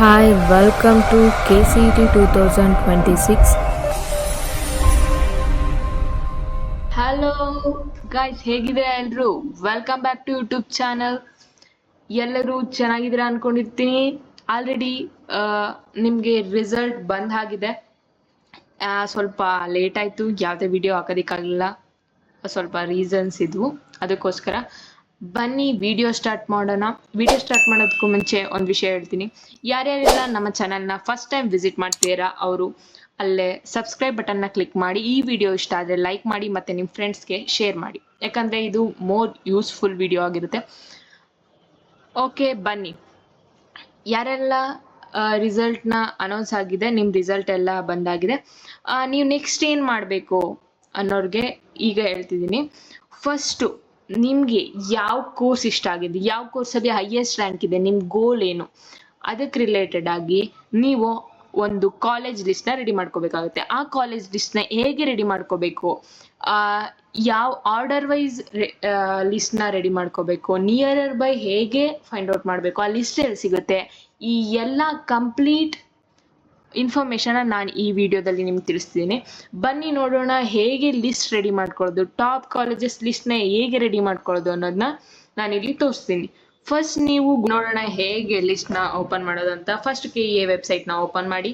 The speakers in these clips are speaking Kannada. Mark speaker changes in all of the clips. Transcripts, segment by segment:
Speaker 1: Hi, welcome to KCET 2026.
Speaker 2: Hello guys, ಹೇಗಿದ್ದೀರಾ ಎಲ್ರು? Welcome back to YouTube channel. ಎಲ್ಲರೂ ಚೆನ್ನಾಗಿದ್ದೀರಾ ಅನ್ಕೊಂಡಿರ್ತೀನಿ. ಆಲ್ರೆಡಿ ನಿಮಗೆ ರಿಸಲ್ಟ್ ಬಂದ್ ಆಗಿದೆ. ಸ್ವಲ್ಪ ಲೇಟ್ ಆಯ್ತು, ಯಾವುದೇ ವಿಡಿಯೋ ಹಾಕೋದಕ್ಕಾಗಲಿಲ್ಲ. ಸ್ವಲ್ಪ ರೀಸನ್ಸ್ ಇದ್ವು, ಅದಕ್ಕೋಸ್ಕರ ಬನ್ನಿ ವಿಡಿಯೋ ಸ್ಟಾರ್ಟ್ ಮಾಡೋಣ. ವಿಡಿಯೋ ಸ್ಟಾರ್ಟ್ ಮಾಡೋದಕ್ಕೂ ಮುಂಚೆ ಒಂದು ವಿಷಯ ಹೇಳ್ತೀನಿ. ಯಾರ್ಯಾರೆಲ್ಲ ನಮ್ಮ ಚಾನಲ್ನ ಫಸ್ಟ್ ಟೈಮ್ ವಿಸಿಟ್ ಮಾಡ್ತೀರಾ ಅವರು ಅಲ್ಲೇ ಸಬ್ಸ್ಕ್ರೈಬ್ ಬಟನ್ನ ಕ್ಲಿಕ್ ಮಾಡಿ. ಈ ವಿಡಿಯೋ ಇಷ್ಟ ಆದರೆ ಲೈಕ್ ಮಾಡಿ ಮತ್ತು ನಿಮ್ಮ ಫ್ರೆಂಡ್ಸ್ಗೆ ಶೇರ್ ಮಾಡಿ, ಯಾಕಂದರೆ ಇದು ಮೋರ್ ಯೂಸ್ಫುಲ್ ವಿಡಿಯೋ ಆಗಿರುತ್ತೆ. ಓಕೆ, ಬನ್ನಿ. ಯಾರೆಲ್ಲ ರಿಸಲ್ಟ್ನ ಅನೌನ್ಸ್ ಆಗಿದೆ, ನಿಮ್ಮ ರಿಸಲ್ಟ್ ಎಲ್ಲ ಬಂದಾಗಿದೆ, ನೀವು ನೆಕ್ಸ್ಟ್ ಏನು ಮಾಡಬೇಕು ಅನ್ನೋರಿಗೆ ಈಗ ಹೇಳ್ತಿದ್ದೀನಿ. ಫಸ್ಟು ನಿಮಗೆ ಯಾವ ಕೋರ್ಸ್ ಇಷ್ಟ ಆಗಿದೆ, ಯಾವ ಕೋರ್ಸಲ್ಲಿ ಹೈಯೆಸ್ಟ್ ರ್ಯಾಂಕ್ ಇದೆ, ನಿಮ್ಮ ಗೋಲ್ ಏನು, ಅದಕ್ಕೆ ರಿಲೇಟೆಡ್ ಆಗಿ ನೀವು ಒಂದು ಕಾಲೇಜ್ ಲಿಸ್ಟ್ನ ರೆಡಿ ಮಾಡ್ಕೋಬೇಕಾಗುತ್ತೆ. ಆ ಕಾಲೇಜ್ ಲಿಸ್ಟ್ನ ಹೇಗೆ ರೆಡಿ ಮಾಡ್ಕೋಬೇಕು, ಯಾವ ಆರ್ಡರ್ ವೈಸ್ ಲಿಸ್ಟ್ನ ರೆಡಿ ಮಾಡ್ಕೋಬೇಕು, ನಿಯರರ್ ಬೈ ಹೇಗೆ ಫೈಂಡ್ ಔಟ್ ಮಾಡಬೇಕು, ಆ ಲಿಸ್ಟ್ ಎಲ್ಲಿ ಸಿಗುತ್ತೆ, ಈ ಎಲ್ಲ ಕಂಪ್ಲೀಟ್ ಇನ್ಫಾರ್ಮೇಷನ್ನ ನಾನು ಈ ವಿಡಿಯೋದಲ್ಲಿ ನಿಮ್ಗೆ ತಿಳಿಸ್ತೀನಿ. ಬನ್ನಿ ನೋಡೋಣ ಹೇಗೆ ಲಿಸ್ಟ್ ರೆಡಿ ಮಾಡ್ಕೊಳ್ಳೋದು, ಟಾಪ್ ಕಾಲೇಜಸ್ ಲಿಸ್ಟ್ನ ಹೇಗೆ ರೆಡಿ ಮಾಡ್ಕೊಳ್ಳೋದು ಅನ್ನೋದನ್ನ ನಾನಿಲ್ಲಿ ತೋರಿಸ್ತೀನಿ. ಫಸ್ಟ್ ನೀವು ನೋಡೋಣ ಹೇಗೆ ಲಿಸ್ಟ್ನ ಓಪನ್ ಮಾಡೋದು ಅಂತ. ಫಸ್ಟ್ KEA ವೆಬ್ಸೈಟ್ನ ಓಪನ್ ಮಾಡಿ.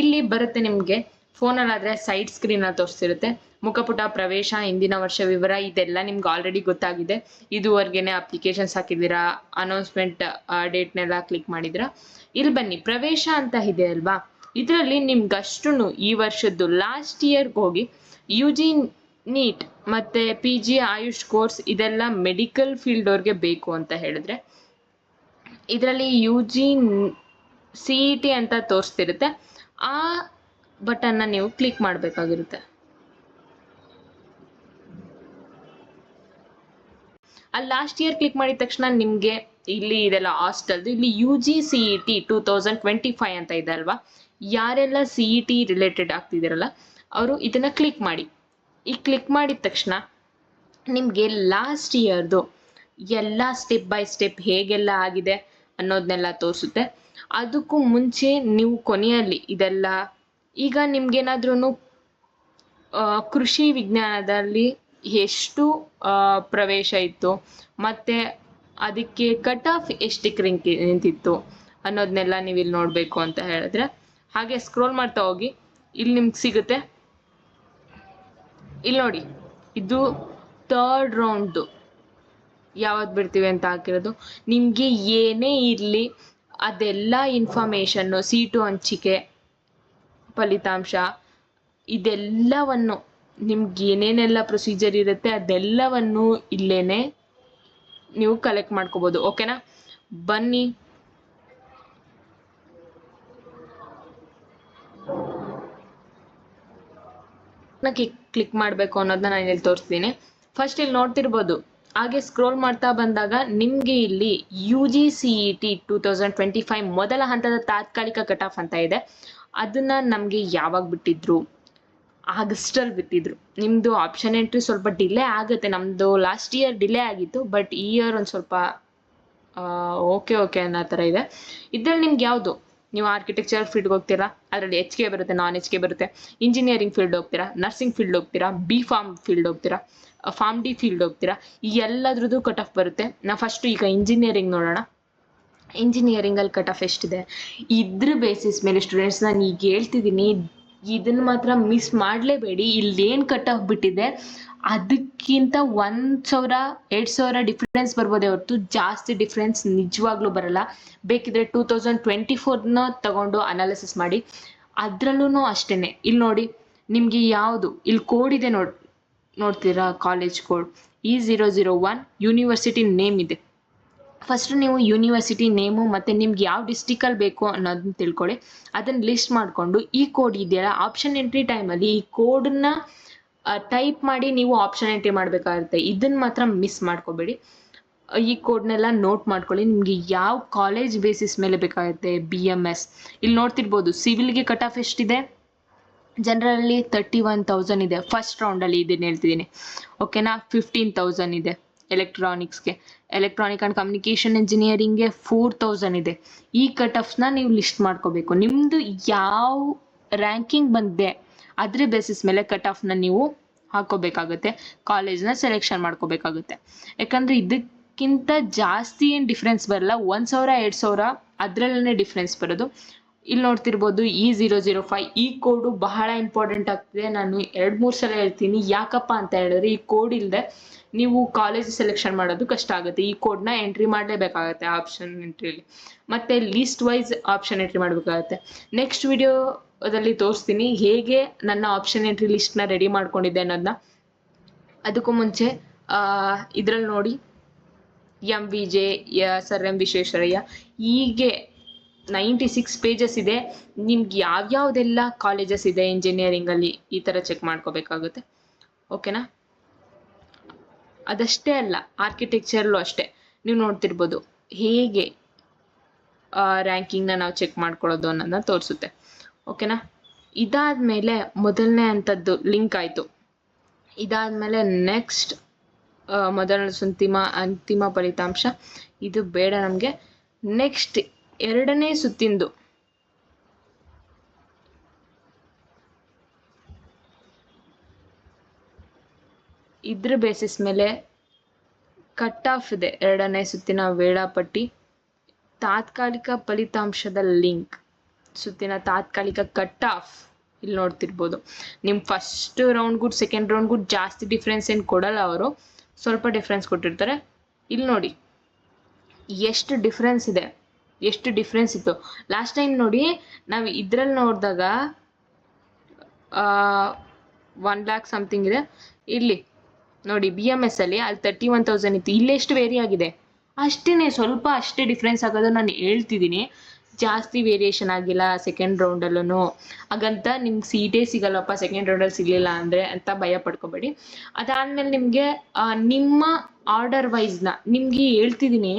Speaker 2: ಇಲ್ಲಿ ಬರುತ್ತೆ ನಿಮಗೆ, ಫೋನಲ್ಲಾದರೆ ಸೈಡ್ ಸ್ಕ್ರೀನಲ್ಲಿ ತೋರಿಸ್ತಿರುತ್ತೆ. ಮುಖಪುಟ, ಪ್ರವೇಶ, ಹಿಂದಿನ ವರ್ಷ ವಿವರ, ಇದೆಲ್ಲ ನಿಮ್ಗೆ ಆಲ್ರೆಡಿ ಗೊತ್ತಾಗಿದೆ. ಇದುವರೆಗೇನೆ ಅಪ್ಲಿಕೇಶನ್ಸ್ ಹಾಕಿದ್ದೀರಾ, ಅನೌನ್ಸ್ಮೆಂಟ್ ಡೇಟ್ನೆಲ್ಲ ಕ್ಲಿಕ್ ಮಾಡಿದ್ದೀರಾ. ಇಲ್ಲಿ ಬನ್ನಿ, ಪ್ರವೇಶ ಅಂತ ಇದೆ ಅಲ್ವಾ, ಇದರಲ್ಲಿ ನಿಮ್ಗಷ್ಟು ಈ ವರ್ಷದ್ದು ಲಾಸ್ಟ್ ಇಯರ್ಗೆ ಹೋಗಿ UG ನೀಟ್ ಮತ್ತು PG ಆಯುಷ್ ಕೋರ್ಸ್ ಇದೆಲ್ಲ ಮೆಡಿಕಲ್ ಫೀಲ್ಡ್ ಅವ್ರಿಗೆ ಬೇಕು ಅಂತ ಹೇಳಿದ್ರೆ ಇದರಲ್ಲಿ UG CET ಅಂತ ತೋರಿಸ್ತಿರುತ್ತೆ. ಆ ಬಟನ್ನ ನೀವು ಕ್ಲಿಕ್ ಮಾಡಬೇಕಾಗಿರುತ್ತೆ. ಅಲ್ಲಿ ಲಾಸ್ಟ್ ಇಯರ್ ಕ್ಲಿಕ್ ಮಾಡಿದ ತಕ್ಷಣ ನಿಮಗೆ ಇಲ್ಲಿ ಇದೆಲ್ಲ ಹಾಸ್ಟೆಲ್ದು, ಇಲ್ಲಿ UG CET 2025 ಅಂತ ಇದೆ ಅಲ್ವಾ. ಯಾರೆಲ್ಲ CET ರಿಲೇಟೆಡ್ ಆಗ್ತಿದ್ದೀರಲ್ಲ ಅವರು ಇದನ್ನ ಕ್ಲಿಕ್ ಮಾಡಿ. ಈ ಕ್ಲಿಕ್ ಮಾಡಿದ ತಕ್ಷಣ ನಿಮಗೆ ಲಾಸ್ಟ್ ಇಯರ್ದು ಎಲ್ಲ ಸ್ಟೆಪ್ ಬೈ ಸ್ಟೆಪ್ ಹೇಗೆಲ್ಲ ಆಗಿದೆ ಅನ್ನೋದನ್ನೆಲ್ಲ ತೋರಿಸುತ್ತೆ. ಅದಕ್ಕೂ ಮುಂಚೆ ನೀವು ಕೊನೆಯಲ್ಲಿ ಇದೆಲ್ಲ, ಈಗ ನಿಮ್ಗೇನಾದ್ರೂ ಕೃಷಿ ವಿಜ್ಞಾನದಲ್ಲಿ ಎಷ್ಟು ಪ್ರವೇಶ ಇತ್ತು ಮತ್ತು ಅದಕ್ಕೆ ಕಟ್ ಆಫ್ ಎಷ್ಟಕ್ಕೆ ನಿಂತಿತ್ತು ಅನ್ನೋದನ್ನೆಲ್ಲ ನೀವು ಇಲ್ಲಿ ನೋಡಬೇಕು ಅಂತ ಹೇಳಿದ್ರೆ ಹಾಗೆ ಸ್ಕ್ರೋಲ್ ಮಾಡ್ತಾ ಹೋಗಿ. ಇಲ್ಲಿ ನಿಮ್ಗೆ ಸಿಗುತ್ತೆ, ಇಲ್ಲಿ ನೋಡಿ, ಇದು ಥರ್ಡ್ ರೌಂಡ್ದು ಯಾವತ್ತು ಬಿಡ್ತೀವಿ ಅಂತ ಹಾಕಿರೋದು. ನಿಮಗೆ ಏನೇ ಇರಲಿ ಅದೆಲ್ಲ ಇನ್ಫಾರ್ಮೇಷನ್ನು, ಸೀಟು ಹಂಚಿಕೆ, ಫಲಿತಾಂಶ, ಇದೆಲ್ಲವನ್ನು ನಿಮ್ಗೆ ಏನೇನೆಲ್ಲ ಪ್ರೊಸೀಜರ್ ಇರುತ್ತೆ ಅದೆಲ್ಲವನ್ನು ಇಲ್ಲೇನೆ ನೀವು ಕಲೆಕ್ಟ್ ಮಾಡ್ಕೋಬೋದು. ಓಕೆನಾ? ಬನ್ನಿ. ಕ್ಲಿಕ್ ಮಾಡಬೇಕು ಅನ್ನೋದನ್ನ ನಾನು ಇಲ್ಲಿ ತೋರಿಸ್ತೀನಿ. ಫಸ್ಟ್ ಇಲ್ಲಿ ನೋಡ್ತಿರ್ಬೋದು, ಹಾಗೆ ಸ್ಕ್ರೋಲ್ ಮಾಡ್ತಾ ಬಂದಾಗ ನಿಮಗೆ ಇಲ್ಲಿ UG CET 2025 ಮೊದಲ ಹಂತದ ತಾತ್ಕಾಲಿಕ ಕಟ್ ಆಫ್ ಅಂತ ಇದೆ. ಅದನ್ನ ನಮಗೆ ಯಾವಾಗ ಬಿಟ್ಟಿದ್ರು? ಆಗಸ್ಟಲ್ಲಿ ಬಿಟ್ಟಿದ್ರು. ನಿಮ್ಮದು ಆಪ್ಷನ್ ಎಂಟ್ರಿ ಸ್ವಲ್ಪ ಡಿಲೇ ಆಗುತ್ತೆ. ನಮ್ಮದು ಲಾಸ್ಟ್ ಇಯರ್ ಡಿಲೇ ಆಗಿತ್ತು, ಬಟ್ ಈ ಇಯರ್ ಒಂದು ಸ್ವಲ್ಪ ಓಕೆ ಅನ್ನೋ ಥರ ಇದೆ. ಇದರಲ್ಲಿ ನಿಮ್ಗೆ ಯಾವುದು, ನೀವು ಆರ್ಕಿಟೆಕ್ಚರ್ ಫೀಲ್ಡ್ಗೆ ಹೋಗ್ತೀರಾ, ಅದರಲ್ಲಿ HK ಬರುತ್ತೆ, ನಾನ್ HK ಬರುತ್ತೆ. ಇಂಜಿನಿಯರಿಂಗ್ ಫೀಲ್ಡ್ ಹೋಗ್ತೀರಾ, ನರ್ಸಿಂಗ್ ಫೀಲ್ಡ್ ಹೋಗ್ತೀರಾ, B.Pharm ಫೀಲ್ಡ್ ಹೋಗ್ತೀರಾ, Pharm D ಫೀಲ್ಡ್ ಹೋಗ್ತೀರಾ, ಈ ಎಲ್ಲದ್ರದ್ದು ಕಟ್ ಆಫ್ ಬರುತ್ತೆ. ನಾವು ಫಸ್ಟು ಈಗ ಇಂಜಿನಿಯರಿಂಗ್ ನೋಡೋಣ. ಇಂಜಿನಿಯರಿಂಗಲ್ಲಿ ಕಟ್ ಆಫ್ ಎಷ್ಟಿದೆ, ಇದ್ರ ಬೇಸಿಸ್ ಮೇಲೆ ಸ್ಟೂಡೆಂಟ್ಸ್ ನಾನು ಈಗ ಹೇಳ್ತಿದ್ದೀನಿ, ಇದನ್ನು ಮಾತ್ರ ಮಿಸ್ ಮಾಡಲೇಬೇಡಿ. ಇಲ್ಲೇನು ಕಟ್ ಆಫ್ ಬಿಟ್ಟಿದೆ ಅದಕ್ಕಿಂತ 1,000 2,000 ಡಿಫ್ರೆನ್ಸ್ ಬರ್ಬೋದೇ ಹೊರತು ಜಾಸ್ತಿ ಡಿಫ್ರೆನ್ಸ್ ನಿಜವಾಗ್ಲೂ ಬರಲ್ಲ. ಬೇಕಿದ್ರೆ 2024ನ ತಗೊಂಡು ಅನಾಲಿಸಿಸ್ ಮಾಡಿ. ಅದರಲ್ಲೂ ಅಷ್ಟೇ, ಇಲ್ಲಿ ನೋಡಿ ನಿಮಗೆ ಯಾವುದು ಇಲ್ಲಿ ಕೋಡ್ ಇದೆ ನೋಡ್ತೀರಾ, college code E001, university name ಇದೆ. ಫಸ್ಟ್ ನೀವು ಯೂನಿವರ್ಸಿಟಿ ನೇಮು ಮತ್ತು ನಿಮ್ಗೆ ಯಾವ ಡಿಸ್ಟಿಕಲ್ಲಿ ಬೇಕು ಅನ್ನೋದನ್ನ ತಿಳ್ಕೊಳ್ಳಿ. ಅದನ್ನು ಲಿಸ್ಟ್ ಮಾಡಿಕೊಂಡು ಈ ಕೋಡ್ ಇದೆಯಲ್ಲ, ಆಪ್ಷನ್ ಎಂಟ್ರಿ ಟೈಮಲ್ಲಿ ಈ ಕೋಡನ್ನ ಟೈಪ್ ಮಾಡಿ ನೀವು ಆಪ್ಷನ್ ಎಂಟ್ರಿ ಮಾಡಬೇಕಾಗುತ್ತೆ. ಇದನ್ನು ಮಾತ್ರ ಮಿಸ್ ಮಾಡ್ಕೋಬೇಡಿ. ಈ ಕೋಡ್ನೆಲ್ಲ ನೋಟ್ ಮಾಡ್ಕೊಳ್ಳಿ. ನಿಮಗೆ ಯಾವ ಕಾಲೇಜ್ ಬೇಸಿಸ್ ಮೇಲೆ ಬೇಕಾಗುತ್ತೆ. BMS ಇಲ್ಲಿ ನೋಡ್ತಿರ್ಬೋದು, ಸಿವಿಲ್ಗೆ ಕಟ್ ಆಫ್ ಎಷ್ಟಿದೆ, ಜನರಲಿ 31,000 ಇದೆ. ಫಸ್ಟ್ ರೌಂಡಲ್ಲಿ ಇದನ್ನು ಹೇಳ್ತಿದ್ದೀನಿ, ಓಕೆನಾ. 15,000 ಇದೆ. ಎಲೆಕ್ಟ್ರಾನಿಕ್ಸ್ಗೆ, ಎಲೆಕ್ಟ್ರಾನಿಕ್ ಆ್ಯಂಡ್ ಕಮ್ಯುನಿಕೇಷನ್ ಇಂಜಿನಿಯರಿಂಗ್ಗೆ 4000 ಇದೆ. ಈ ಕಟ್ ಆಫ್ಸ್ನ ನೀವು ಲಿಸ್ಟ್ ಮಾಡ್ಕೋಬೇಕು. ನಿಮ್ಮದು ಯಾವ ರ್ಯಾಂಕಿಂಗ್ ಬಂದಿದೆ ಅದ್ರ ಬೇಸಿಸ್ ಮೇಲೆ ಕಟ್ ಆಫ್ನ ನೀವು ಹಾಕೋಬೇಕಾಗುತ್ತೆ, ಕಾಲೇಜ್ನ ಸೆಲೆಕ್ಷನ್ ಮಾಡ್ಕೋಬೇಕಾಗುತ್ತೆ. ಯಾಕಂದರೆ ಇದಕ್ಕಿಂತ ಜಾಸ್ತಿ ಏನು ಡಿಫ್ರೆನ್ಸ್ ಬರಲ್ಲ, 1000 2000 ಅದರಲ್ಲೇ ಡಿಫ್ರೆನ್ಸ್ ಬರೋದು. ಇಲ್ಲಿ ನೋಡ್ತಿರ್ಬೋದು E005 ಈ ಕೋಡು ಬಹಳ ಇಂಪಾರ್ಟೆಂಟ್ ಆಗ್ತಿದೆ. ನಾನು 2-3 ಸಲ ಹೇಳ್ತೀನಿ. ಯಾಕಪ್ಪ ಅಂತ ಹೇಳಿದ್ರೆ ಈ ಕೋಡ್ ಇಲ್ಲದೆ ನೀವು ಕಾಲೇಜ್ ಸೆಲೆಕ್ಷನ್ ಮಾಡೋದು ಕಷ್ಟ ಆಗುತ್ತೆ. ಈ ಕೋಡ್ನ ಎಂಟ್ರಿ ಮಾಡಲೇಬೇಕಾಗತ್ತೆ ಆಪ್ಷನ್ ಎಂಟ್ರಿಯಲ್ಲಿ. ಮತ್ತು ಲೀಸ್ಟ್ ವೈಸ್ ಆಪ್ಷನ್ ಎಂಟ್ರಿ ಮಾಡಬೇಕಾಗತ್ತೆ. ನೆಕ್ಸ್ಟ್ ವಿಡಿಯೋದಲ್ಲಿ ತೋರಿಸ್ತೀನಿ ಹೇಗೆ ನನ್ನ ಆಪ್ಷನ್ ಎಂಟ್ರಿ ಲಿಸ್ಟ್ನ ರೆಡಿ ಮಾಡ್ಕೊಂಡಿದ್ದೆ ಅನ್ನೋದನ್ನ. ಅದಕ್ಕೂ ಮುಂಚೆ ಇದರಲ್ಲಿ ನೋಡಿ MVJ ಸರ್ ಎಂ ವಿಶ್ವೇಶ್ವರಯ್ಯ ಹೀಗೆ 96 ಪೇಜಸ್ ಇದೆ. ನಿಮ್ಗೆ ಯಾವ್ಯಾವ್ದೆಲ್ಲ ಕಾಲೇಜಸ್ ಇದೆ ಇಂಜಿನಿಯರಿಂಗಲ್ಲಿ ಈ ಥರ ಚೆಕ್ ಮಾಡ್ಕೋಬೇಕಾಗುತ್ತೆ. ಓಕೆನಾ? ಅದಷ್ಟೇ ಅಲ್ಲ, ಆರ್ಕಿಟೆಕ್ಚರ್ಲು ಅಷ್ಟೇ. ನೀವು ನೋಡ್ತಿರ್ಬೋದು ಹೇಗೆ ರ್ಯಾಂಕಿಂಗ್ನ ನಾವು ಚೆಕ್ ಮಾಡ್ಕೊಳ್ಳೋದು ಅನ್ನೋದನ್ನ ತೋರಿಸುತ್ತೆ. ಓಕೆನಾ? ಇದಾದಮೇಲೆ ಮೊದಲನೇ ಅಂಥದ್ದು ಲಿಂಕ್ ಆಯಿತು. ಇದಾದಮೇಲೆ ನೆಕ್ಸ್ಟ್ ಮೊದಲ ಅಂತಿಮ ಫಲಿತಾಂಶ ಇದು ಬೇಡ ನಮಗೆ. ನೆಕ್ಸ್ಟ್ 2ನೇ ಸುತ್ತಿಂದು ಇದ್ರ ಬೇಸಿಸ್ ಮೇಲೆ ಕಟ್ ಆಫ್ ಇದೆ. 2ನೇ ಸುತ್ತಿನ ವೇಳಾಪಟ್ಟಿ, ತಾತ್ಕಾಲಿಕ ಫಲಿತಾಂಶದ ಲಿಂಕ್, ಸುತ್ತಿನ ತಾತ್ಕಾಲಿಕ ಕಟ್ ಆಫ್ ಇಲ್ಲಿ ನೋಡ್ತಿರ್ಬೋದು. ನಿಮ್ಮ ಫಸ್ಟ್ ರೌಂಡ್ಗೂ ಸೆಕೆಂಡ್ ರೌಂಡ್ಗೂ ಜಾಸ್ತಿ ಡಿಫ್ರೆನ್ಸ್ ಏನು ಕೊಡಲ್ಲ ಅವರು, ಸ್ವಲ್ಪ ಡಿಫ್ರೆನ್ಸ್ ಕೊಟ್ಟಿರ್ತಾರೆ. ಇಲ್ಲಿ ನೋಡಿ ಎಷ್ಟು ಡಿಫ್ರೆನ್ಸ್ ಇದೆ, ಎಷ್ಟು ಡಿಫ್ರೆನ್ಸ್ ಇತ್ತು. ಲಾಸ್ಟ್ ಟೈಮ್ ನೋಡಿ ನಾವು ಇದ್ರಲ್ಲಿ ನೋಡಿದಾಗ 1 lakh ಸಮಥಿಂಗ್ ಇದೆ. ಇಲ್ಲಿ ನೋಡಿ BMS ಅಲ್ಲಿ 31,000 ಇತ್ತು. ಇಲ್ಲೆಷ್ಟು ವೇರಿ ಆಗಿದೆ, ಅಷ್ಟೇ ಸ್ವಲ್ಪ ಅಷ್ಟೇ ಡಿಫ್ರೆನ್ಸ್ ಆಗೋದು. ನಾನು ಹೇಳ್ತಿದ್ದೀನಿ, ಜಾಸ್ತಿ ವೇರಿಯೇಷನ್ ಆಗಿಲ್ಲ ಸೆಕೆಂಡ್ ರೌಂಡಲ್ಲೂ. ಹಾಗಂತ ನಿಮ್ಗೆ ಸೀಟೇ ಸಿಗಲ್ಲಪ್ಪ ಸೆಕೆಂಡ್ ರೌಂಡಲ್ಲಿ ಸಿಗಲಿಲ್ಲ ಅಂದರೆ ಅಂತ ಭಯ ಪಡ್ಕೋಬೇಡಿ. ಅದಾದಮೇಲೆ ನಿಮಗೆ ನಿಮ್ಮ ಆರ್ಡರ್ ವೈಸ್ನ ನಿಮಗೆ ಹೇಳ್ತಿದ್ದೀನಿ,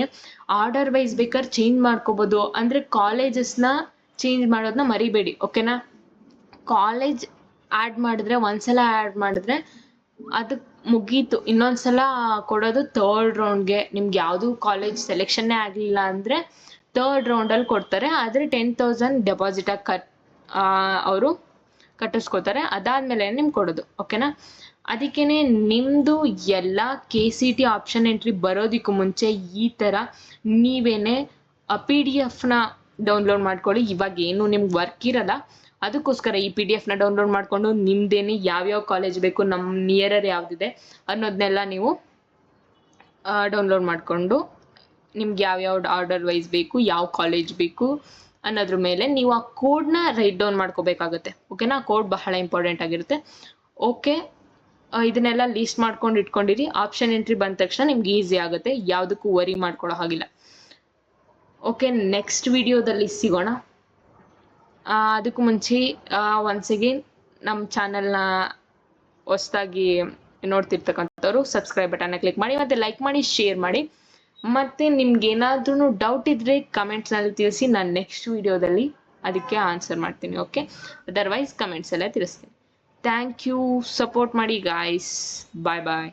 Speaker 2: ಆರ್ಡರ್ ವೈಸ್ ಬೇಕಾದ್ರೆ ಚೇಂಜ್ ಮಾಡ್ಕೋಬೋದು. ಅಂದರೆ ಕಾಲೇಜಸ್ನ ಚೇಂಜ್ ಮಾಡೋದನ್ನ ಮರಿಬೇಡಿ. ಓಕೆನಾ? ಕಾಲೇಜ್ ಆ್ಯಡ್ ಮಾಡಿದ್ರೆ, ಒಂದ್ಸಲ ಆ್ಯಡ್ ಮಾಡಿದ್ರೆ ಅದಕ್ಕೆ ಮುಗೀತು. ಇನ್ನೊಂದ್ಸಲ ಕೊಡೋದು 3rd ರೌಂಡ್ಗೆ. ನಿಮ್ಗೆ ಯಾವುದು ಕಾಲೇಜ್ ಸೆಲೆಕ್ಷನ್ನೇ ಆಗಲಿಲ್ಲ ಅಂದರೆ 3rd ರೌಂಡಲ್ಲಿ ಕೊಡ್ತಾರೆ. ಆದರೆ 10,000 ಡೆಪಾಸಿಟಾಗಿ ಅವರು ಕಟ್ಟಿಸ್ಕೋತಾರೆ. ಅದಾದಮೇಲೆ ನಿಮ್ಗೆ ಕೊಡೋದು. ಓಕೆನಾ? ಅದಕ್ಕೇ ನಿಮ್ಮದು ಎಲ್ಲ KCT ಆಪ್ಷನ್ ಎಂಟ್ರಿ ಬರೋದಕ್ಕೂ ಮುಂಚೆ ಈ ಥರ ನೀವೇನೇ PDF-ನ ಡೌನ್ಲೋಡ್ ಮಾಡ್ಕೊಳ್ಳಿ. ಇವಾಗ ಏನು ನಿಮ್ಗೆ ವರ್ಕ್ ಇರಲ್ಲ, ಅದಕ್ಕೋಸ್ಕರ ಈ PDF-ನ ಡೌನ್ಲೋಡ್ ಮಾಡಿಕೊಂಡು ನಿಮ್ದೇನೆ ಯಾವ್ಯಾವ ಕಾಲೇಜ್ ಬೇಕು, ನಮ್ಮ ನಿಯರರ್ ಯಾವುದಿದೆ ಅನ್ನೋದನ್ನೆಲ್ಲ ನೀವು ಡೌನ್ಲೋಡ್ ಮಾಡಿಕೊಂಡು ನಿಮ್ಗೆ ಯಾವ್ಯಾವ ಆರ್ಡರ್ ವೈಸ್ ಬೇಕು, ಯಾವ ಕಾಲೇಜ್ ಬೇಕು ಅನ್ನೋದ್ರ ಮೇಲೆ ನೀವು ಆ ಕೋಡ್ನ ರೈಟ್ ಡೌನ್ ಮಾಡ್ಕೋಬೇಕಾಗುತ್ತೆ. ಓಕೆನಾ? ಕೋಡ್ ಬಹಳ ಇಂಪಾರ್ಟೆಂಟ್ ಆಗಿರುತ್ತೆ. ಓಕೆ, ಇದನ್ನೆಲ್ಲ ಲೀಸ್ಟ್ ಮಾಡ್ಕೊಂಡು ಇಟ್ಕೊಂಡಿರಿ. ಆಪ್ಷನ್ ಎಂಟ್ರಿ ಬಂದ ತಕ್ಷಣ ನಿಮ್ಗೆ ಈಸಿ ಆಗುತ್ತೆ, ಯಾವುದಕ್ಕೂ ವರಿ ಮಾಡ್ಕೊಳ್ಳೋ ಹಾಗಿಲ್ಲ. ಓಕೆ, ನೆಕ್ಸ್ಟ್ ವಿಡಿಯೋದಲ್ಲಿ ಸಿಗೋಣ. ಅದಕ್ಕೂ ಮುಂಚೆ ಒನ್ಸ್ ಅಗೇನ್ ನಮ್ಮ ಚಾನಲ್ನ ಹೊಸದಾಗಿ ನೋಡ್ತಿರ್ತಕ್ಕಂಥವ್ರು ಸಬ್ಸ್ಕ್ರೈಬ್ ಬಟನ್ನ ಕ್ಲಿಕ್ ಮಾಡಿ, ಮತ್ತು ಲೈಕ್ ಮಾಡಿ, ಶೇರ್ ಮಾಡಿ. ಮತ್ತು ನಿಮ್ಗೆ ಏನಾದ್ರೂ ಡೌಟ್ ಇದ್ದರೆ ಕಮೆಂಟ್ಸ್ನಲ್ಲಿ ತಿಳಿಸಿ. ನಾನು ನೆಕ್ಸ್ಟ್ ವಿಡಿಯೋದಲ್ಲಿ ಅದಕ್ಕೆ ಆನ್ಸರ್ ಮಾಡ್ತೀನಿ. ಓಕೆ, ಅದರ್ವೈಸ್ ಕಮೆಂಟ್ಸ್ ಎಲ್ಲ ತಿಳಿಸ್ತೀನಿ. ಥ್ಯಾಂಕ್ ಯು, ಸಪೋರ್ಟ್ ಮಾಡಿ ಗಾಯ್ಸ್. ಬಾಯ್ ಬಾಯ್.